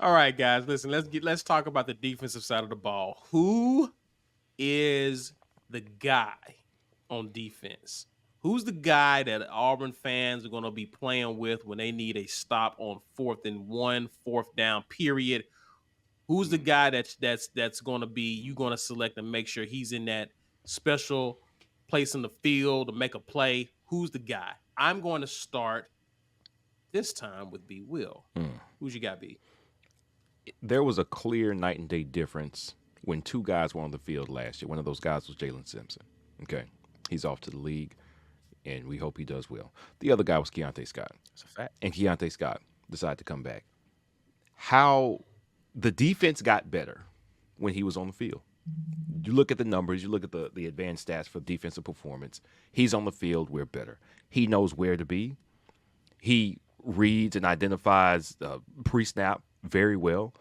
All right, guys. Listen, let's talk about the defensive side of the ball. Who is the guy on defense? Who's the guy that Auburn fans are going to be playing with when they need a stop on 4th and 1, fourth down period? Who's the guy that's going to be you going to select and make sure he's in that special place in the field to make a play? Who's the guy? I'm going to start this time with B. Will. Who's you got, B? There was a clear night and day difference when two guys were on the field last year. One of those guys was Jalen Simpson. Okay. He's off to the league, and we hope he does well. The other guy was Keontae Scott. That's a fact. And Keontae Scott decided to come back. How the defense got better when he was on the field. You look at the numbers, you look at the advanced stats for defensive performance. He's on the field, we're better. He knows where to be. He reads and identifies pre-snap very well.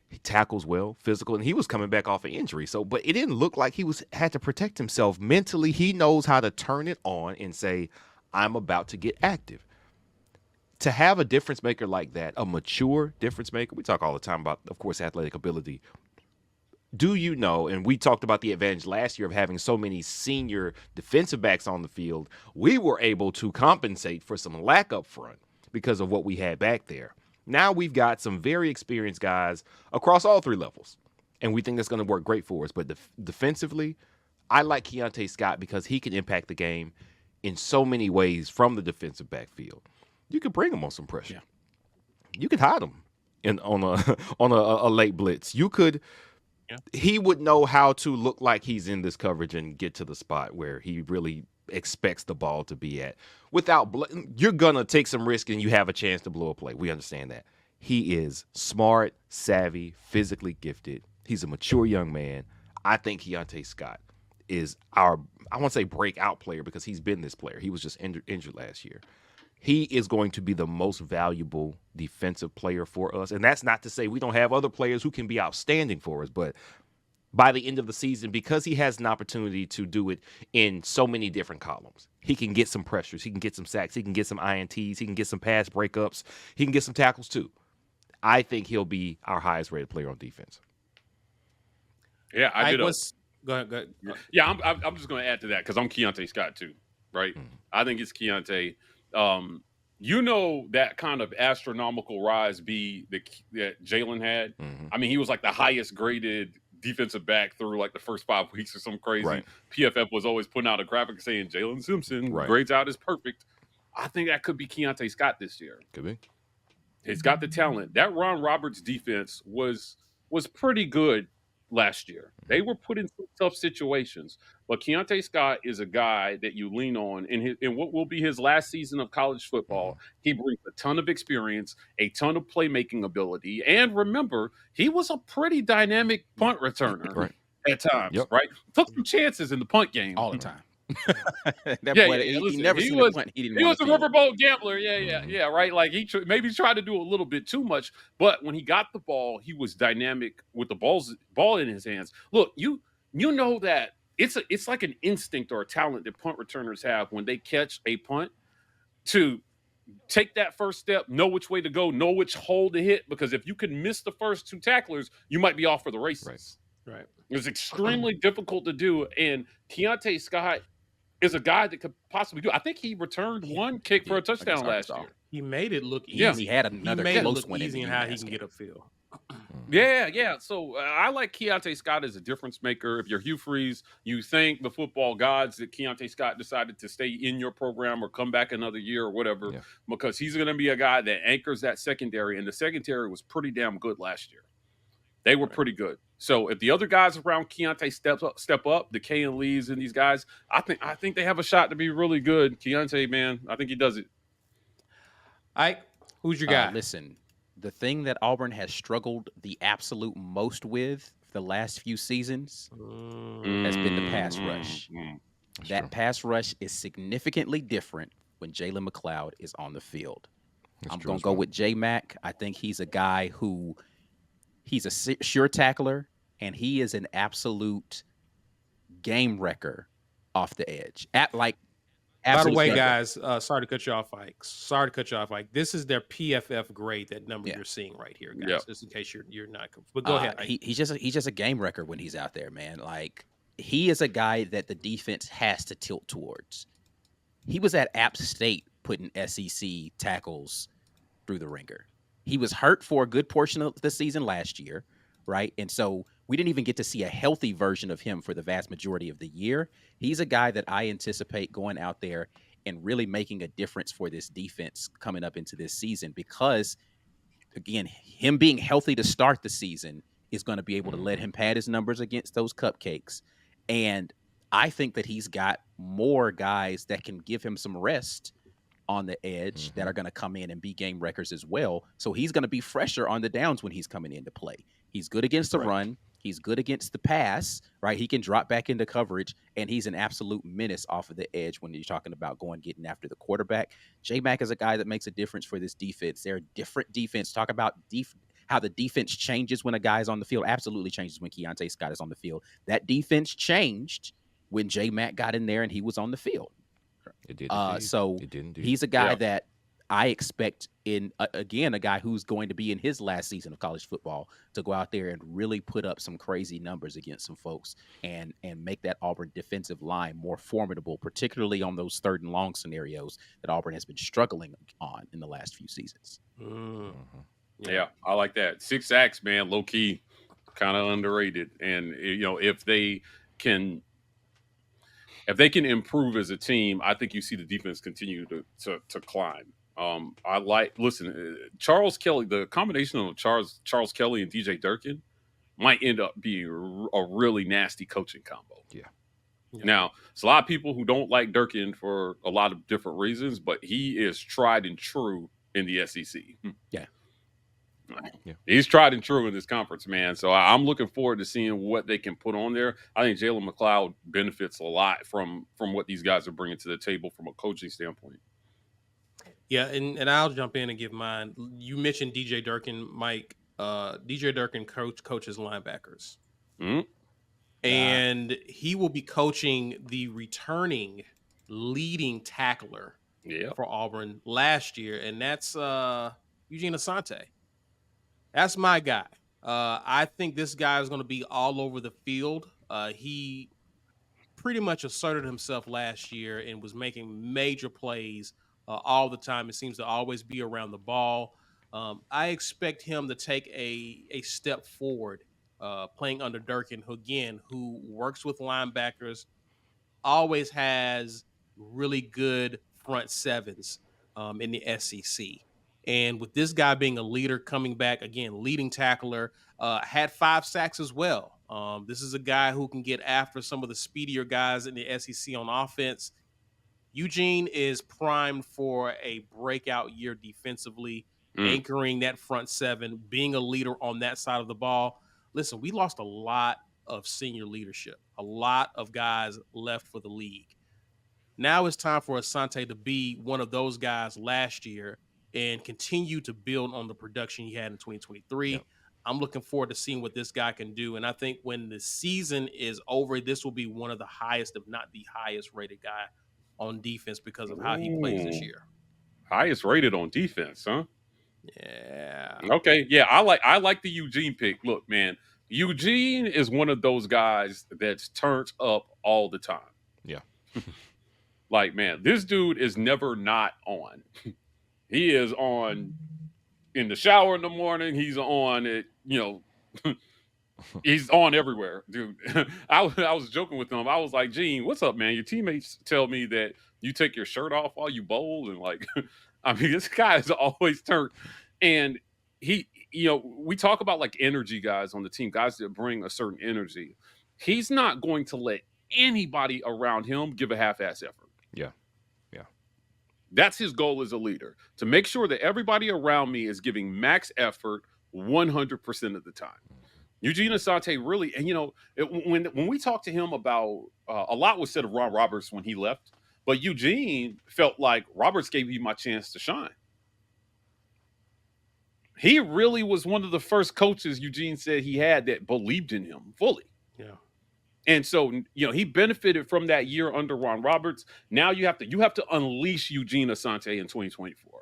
He tackles well, physical, and he was coming back off an injury. So, but it didn't look like he had to protect himself mentally. He knows how to turn it on and say, "I'm about to get active." To have a difference maker like that, a mature difference maker, we talk all the time about, of course, athletic ability. Do you know, and we talked about the advantage last year of having so many senior defensive backs on the field, we were able to compensate for some lack up front because of what we had back there. Now we've got some very experienced guys across all three levels, and we think that's going to work great for us. But defensively, I like Keontae Scott because he can impact the game in so many ways from the defensive backfield. You could bring him on some pressure. Yeah. You could hide him on a late blitz. You could. Yeah. He would know how to look like he's in this coverage and get to the spot where he really expects the ball to be at. You're going to take some risk and you have a chance to blow a play. We understand that. He is smart, savvy, physically gifted. He's a mature young man. I think Keontae Scott is I want to say breakout player because he's been this player. He was just injured last year. He is going to be the most valuable defensive player for us. And that's not to say we don't have other players who can be outstanding for us, but by the end of the season, because he has an opportunity to do it in so many different columns, he can get some pressures, he can get some sacks, he can get some INTs, he can get some pass breakups, he can get some tackles too. I think he'll be our highest rated player on defense. Yeah, I did. Go ahead. Yeah, I'm just going to add to that because I'm Keontae Scott too, right? Mm-hmm. I think it's Keontae. That kind of astronomical rise that Jalen had. Mm-hmm. I mean, he was like the highest graded defensive back through like the first 5 weeks or something crazy. Right. PFF was always putting out a graphic saying Jalen Simpson grades out is perfect. I think that could be Keontae Scott this year. Could be. He's got the talent. That Ron Roberts defense was pretty good last year. They were put in some tough situations, but Keontae Scott is a guy that you lean on in what will be his last season of college football. He brings a ton of experience, a ton of playmaking ability, and remember, he was a pretty dynamic punt returner at times, right? Took some chances in the punt game all the time. He was a riverboat gambler. Yeah, right. Like he maybe tried to do a little bit too much, but when he got the ball, he was dynamic with the ball in his hands. Look, you know that it's like an instinct or a talent that punt returners have when they catch a punt to take that first step, know which way to go, know which hole to hit, because if you can miss the first two tacklers, you might be off for the races. Right. It's extremely difficult to do, and Keontae Scott is a guy that could possibly do. I think he returned one kick for a touchdown last year. He made it look easy. Yeah. He had another close one easy in how he can get upfield. Yeah. So I like Keontae Scott as a difference maker. If you're Hugh Freeze, you thank the football gods that Keontae Scott decided to stay in your program or come back another year or whatever, because he's going to be a guy that anchors that secondary, and the secondary was pretty damn good last year. They were pretty good. So if the other guys around Keontae step up, the K and Lees and these guys, I think they have a shot to be really good. Keontae, man, I think he does it. Who's your guy? Listen, the thing that Auburn has struggled the absolute most with the last few seasons has been the pass rush. That pass rush is significantly different when Jalen McLeod is on the field. I'm going to go with J-Mac. I think he's a guy who he's a sure tackler, and he is an absolute game wrecker off the edge. By the way, Absolutely. guys, sorry to cut you off, Mike. Sorry to cut you off, Mike. This is their PFF grade. That number Yeah. you're seeing right here, guys. Yep. Just in case you're not. But go ahead. Ike. He's just a game wrecker when he's out there, man. Like, he is a guy that the defense has to tilt towards. He was at App State putting SEC tackles through the ringer. He was hurt for a good portion of the season last year, right? And so we didn't even get to see a healthy version of him for the vast majority of the year. He's a guy that I anticipate going out there and really making a difference for this defense coming up into this season because, again, him being healthy to start the season is going to be able to let him pad his numbers against those cupcakes. And I think that he's got more guys that can give him some rest on the edge that are going to come in and be game wreckers as well. So he's going to be fresher on the downs when he's coming into play. He's good against the run. He's good against the pass, right? He can drop back into coverage, and he's an absolute menace off of the edge when you're talking about getting after the quarterback. J-Mac is a guy that makes a difference for this defense. They're a different defense. Talk about how the defense changes when a guy is on the field. Absolutely changes when Keontae Scott is on the field. That defense changed when J-Mac got in there and he was on the field. It did. So it did indeed. He's a guy that I expect again, a guy who's going to be in his last season of college football to go out there and really put up some crazy numbers against some folks and make that Auburn defensive line more formidable, particularly on those 3rd and long scenarios that Auburn has been struggling on in the last few seasons. Yeah, I like that. 6 sacks, man, low key, kind of underrated. And if they can improve as a team, I think you see the defense continue to climb. Charles Kelly, the combination of Charles Kelly and DJ Durkin might end up being a really nasty coaching combo. Yeah. Now, it's a lot of people who don't like Durkin for a lot of different reasons, but he is tried and true in the SEC. Yeah. He's tried and true in this conference, man. So I'm looking forward to seeing what they can put on there. I think Jalen McLeod benefits a lot from what these guys are bringing to the table from a coaching standpoint. Yeah, and I'll jump in and give mine. You mentioned DJ Durkin, Mike. DJ Durkin coaches linebackers. And he will be coaching the returning leading tackler for Auburn last year, and that's Eugene Asante. That's my guy. I think this guy is going to be all over the field. He pretty much asserted himself last year and was making major plays all the time. It seems to always be around the ball. I expect him to take a step forward playing under Durkin, who works with linebackers, always has really good front sevens in the SEC. And with this guy being a leader coming back, again, leading tackler, had 5 sacks as well. This is a guy who can get after some of the speedier guys in the SEC on offense. Eugene is primed for a breakout year defensively, anchoring that front 7, being a leader on that side of the ball. Listen, we lost a lot of senior leadership. A lot of guys left for the league. Now it's time for Asante to be one of those guys last year and continue to build on the production he had in 2023. Yep. I'm looking forward to seeing what this guy can do. And I think when the season is over, this will be one of the highest, if not the highest rated guy on defense because of how he plays this year. Highest rated on defense, huh? Yeah. Okay. Yeah, I like the Eugene pick. Look, man, Eugene is one of those guys that's turned up all the time. Yeah. Like, man, this dude is never not on. He is on in the shower in the morning. He's on it, he's on everywhere, dude. I was joking with him. I was like, Gene, what's up, man? Your teammates tell me that you take your shirt off while you bowl. And like, I mean, this guy is always turned. And he, we talk about like energy guys on the team, guys that bring a certain energy. He's not going to let anybody around him give a half-ass effort. Yeah. That's his goal as a leader, to make sure that everybody around me is giving max effort 100% of the time. Eugene Asante really, and when we talked to him about, a lot was said of Ron Roberts when he left, but Eugene felt like Roberts gave me my chance to shine. He really was one of the first coaches Eugene said he had that believed in him fully. Yeah. And so, he benefited from that year under Ron Roberts. Now you have to unleash Eugene Asante in 2024.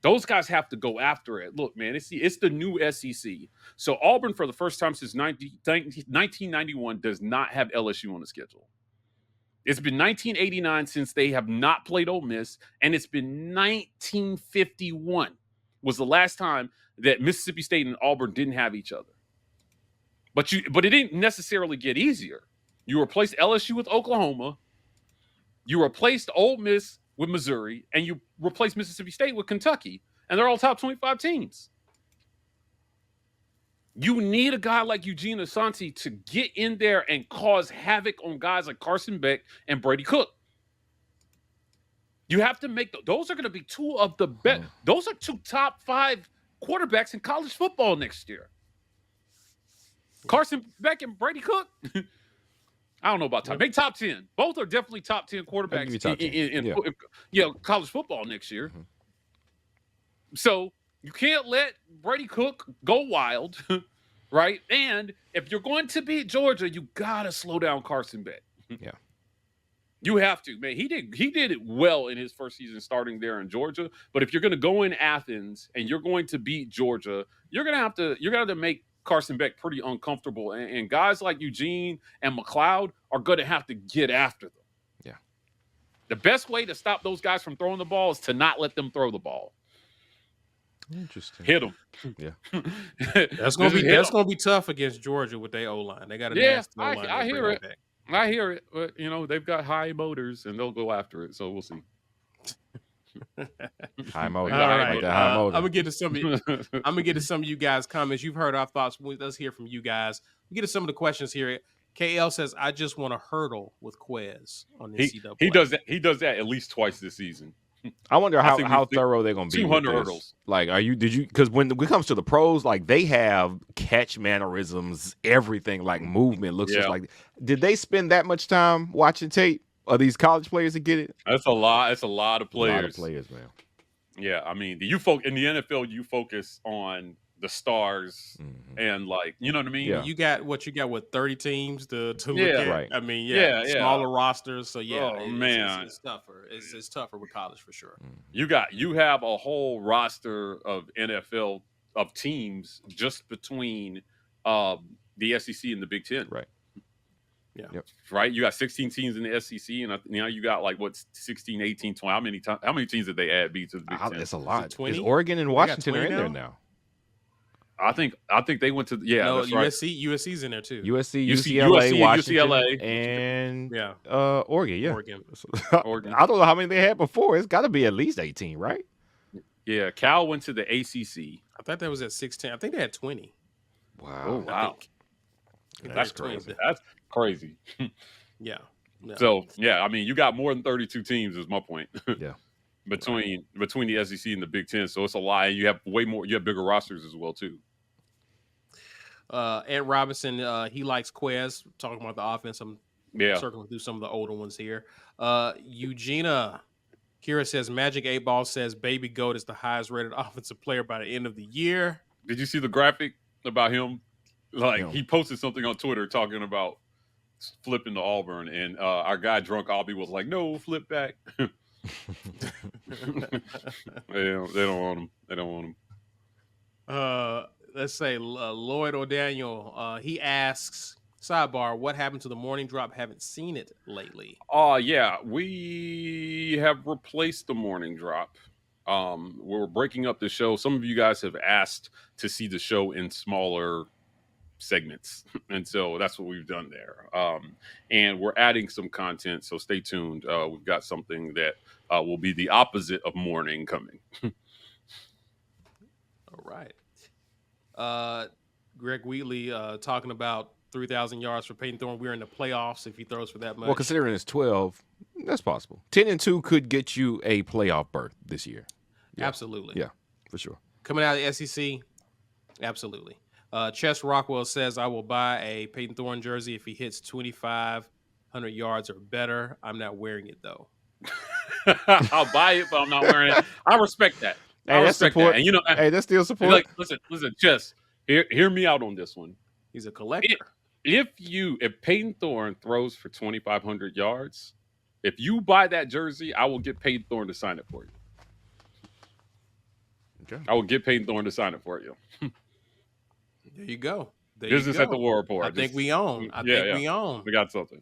Those guys have to go after it. Look, man, it's the new SEC. So Auburn, for the first time since 1991, does not have LSU on the schedule. It's been 1989 since they have not played Ole Miss, and it's been 1951 was the last time that Mississippi State and Auburn didn't have each other. But it didn't necessarily get easier. You replaced LSU with Oklahoma, you replaced Ole Miss with Missouri, and you replaced Mississippi State with Kentucky, and they're all top 25 teams. You need a guy like Eugene Asante to get in there and cause havoc on guys like Carson Beck and Brady Cook. You have to make those are going to be two of the best. Those are two top 5 quarterbacks in college football next year. Carson Beck and Brady Cook. I don't know about top. Make top 10. Both are definitely top 10 quarterbacks in college football next year. Mm-hmm. So you can't let Brady Cook go wild, right? And if you're going to beat Georgia, you gotta slow down Carson Beck. Yeah. You have to, man. He did it well in his first season starting there in Georgia. But if you're going to go in Athens and you're going to beat Georgia, you're going to have to make Carson Beck pretty uncomfortable. And guys like Eugene and McLeod are going to have to get after them. Yeah. The best way to stop those guys from throwing the ball is to not let them throw the ball. Interesting. Hit them. Yeah. That's gonna be tough against Georgia with their O-line. They got a nasty O-line. I hear it. I hear it, but they've got high motors and they'll go after it. So we'll see. High motor. All right. Like high motor. I'm gonna get to some of you guys' comments. You've heard our thoughts. Let's hear from you guys. We get to some of the questions here. KL says, "I just want to hurdle with Quez on the NCAA." He does that. He does that at least twice this season. I wonder how thorough they're going to be. 200 hurdles. Like, because when it comes to the pros, like they have catch mannerisms, everything, like movement looks just like. Did they spend that much time watching tape? Are these college players to get it? That's a lot. It's a lot of players. A lot of players, man. Yeah, I mean, in the NFL, you focus on the stars and you know what I mean? Yeah. You got 30 teams to look at. Right. I mean, smaller rosters. So it's tougher. It's tougher with college for sure. You have a whole roster of NFL of teams just between the SEC and the Big Ten. Right. Yeah. Yep. Right. You got 16 teams in the SEC, and now you got 16, 18, 20. How many teams did they add to the Big Ten? It's a lot. 20? Oregon and Washington are in there now. I think they went to no, that's USC's in there too. USC, UCLA, Washington, UCLA, and Oregon. Yeah, Oregon. I don't know how many they had before. It's got to be at least 18, right? Yeah, Cal went to the ACC. I thought that was at 16. I think they had 20. Wow. Oh, wow. That's crazy. That's crazy. Yeah. So I mean, you got more than 32 teams. Is my point. Yeah. Between the SEC and the Big Ten, so it's a lot. And you have bigger rosters as well too. Ant Robinson, he likes Quez. Talking about the offense, I'm circling through some of the older ones here. Eugenia Kira says Magic 8 Ball says Baby Goat is the highest rated offensive player by the end of the year. Did you see the graphic about him? He posted something on Twitter talking about flipping to Auburn, and our guy Drunk Albie was like, "No, flip back." They don't want him. They don't want him. Let's say Lloyd O'Daniel. He asks, sidebar, what happened to the morning drop? Haven't seen it lately. Yeah, we have replaced the morning drop. We're breaking up the show. Some of you guys have asked to see the show in smaller segments, and so that's what we've done there. And we're adding some content, so stay tuned. We've got something that will be the opposite of morning coming. All right. Greg Wheatley talking about 3,000 yards for Peyton Thorne. We're in the playoffs if he throws for that much. Well, considering it's 12, that's possible. 10-2 could get you a playoff berth this year. Yeah. Absolutely. Yeah, for sure. Coming out of the SEC, absolutely. Chess Rockwell says, I will buy a Peyton Thorne jersey if he hits 2,500 yards or better. I'm not wearing it, though. I'll buy it, but I'm not wearing it. I respect that. I respect that. And, hey, that's still support. Listen, Chess, hear me out on this one. He's a collector. if Peyton Thorne throws for 2,500 yards, if you buy that jersey, I will get Peyton Thorne to sign it for you. Okay. I will get Peyton Thorne to sign it for you. There you go. Business at the War Report. I think we own. We got something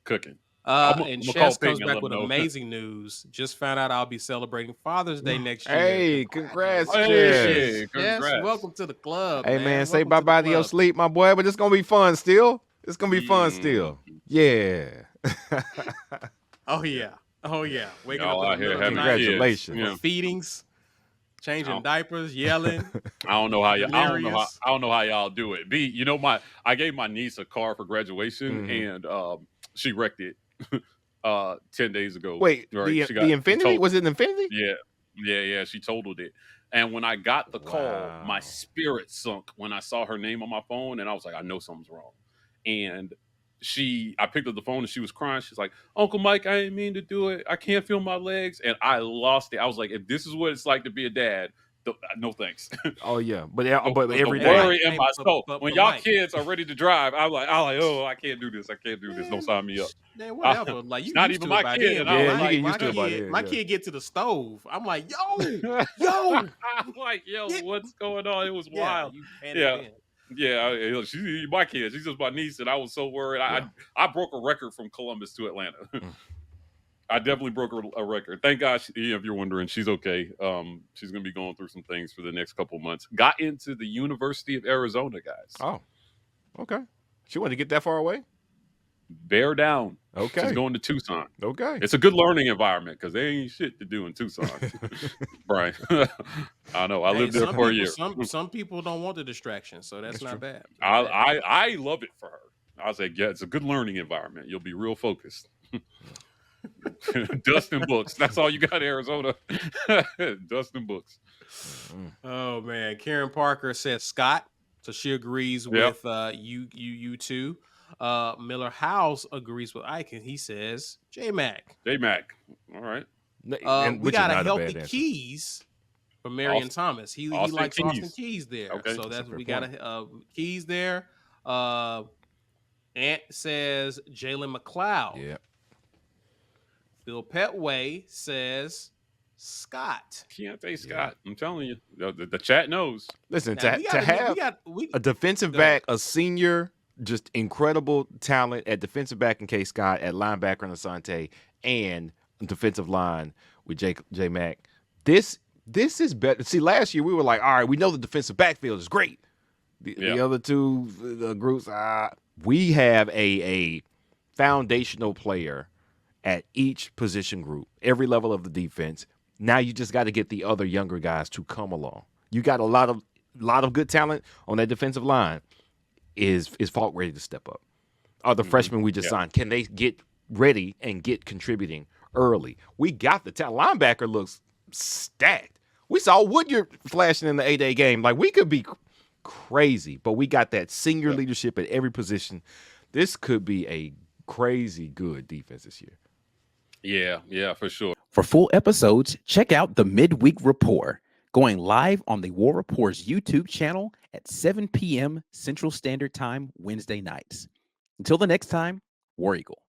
cooking. And Chess comes back with amazing news. Just found out I'll be celebrating Father's Day next year. Hey, congrats, Chess. Hey, yes, welcome to the club. Hey, man, say bye-bye to your sleep, my boy, but it's going to be fun still. It's going to be fun still. Yeah. Oh, yeah. Waking up in the middle of the night. Congratulations. Feedings. Changing diapers, yelling. I don't know how y'all do it. I gave my niece a car for graduation, and she wrecked it 10 days ago. Wait, right? the Infinity? Was it an Infinity? Yeah. She totaled it. And when I got the call, my spirit sunk when I saw her name on my phone, and I was like, I know something's wrong. And I picked up the phone and she was crying. She's like, Uncle Mike, I didn't mean to do it. I can't feel my legs. And I lost it. I was like, if this is what it's like to be a dad, no thanks. Oh yeah, but every day. Worry in my soul. When y'all kids are ready to drive, I'm like, oh, I can't do this. Don't sign me up. Man, whatever. Like you, not even my kid. My kid get to the stove. I'm like, yo. I'm like, what's going on? It was wild. Yeah, she's my kid. She's just my niece, and I was so worried. I broke a record from Columbus to Atlanta. I definitely broke a record. Thank God, if you're wondering, she's okay. She's going to be going through some things for the next couple of months. Got into the University of Arizona, guys. Oh, okay. She wanted to get that far away? Bear down. Okay. She's going to Tucson. Okay. It's a good learning environment because there ain't shit to do in Tucson. Brian. I know. I lived there for a year. Some people don't want the distraction, so that's not bad. I love it for her. I was like, yeah, it's a good learning environment. You'll be real focused. Dust and books. That's all you got in Arizona. Dust and books. Oh man. Karen Parker says Scott. So she agrees with you too. Miller House agrees with Ike, and he says J-Mac. All right. And we got a healthy Keys from Marion Thomas. He likes Keys. Austin Keys there. Okay. So we got a Keys there. Ant says Jalen McLeod. Yeah. Bill Petway says Scott. Keontae Scott. I'm telling you, the chat knows. Listen, to have a defensive back, a senior, just incredible talent at defensive back in K. Scott, at linebacker in Asante, and defensive line with J Mac. This is better. See, last year we were like, all right, we know the defensive backfield is great. The other two groups, we have a foundational player at each position group, every level of the defense. Now you just got to get the other younger guys to come along. You got a lot of good talent on that defensive line. Is Falk ready to step up? Are the freshmen we just signed, can they get ready and get contributing early? We got the talent. Linebacker looks stacked. We saw Woodyard flashing in the 8-day game. Like, we could be crazy, but we got that senior leadership at every position. This could be a crazy good defense this year. Yeah, for sure. For full episodes, check out the Midweek Report, going live on the War Report's YouTube channel at 7 p.m. Central Standard Time Wednesday nights. Until the next time, War Eagle.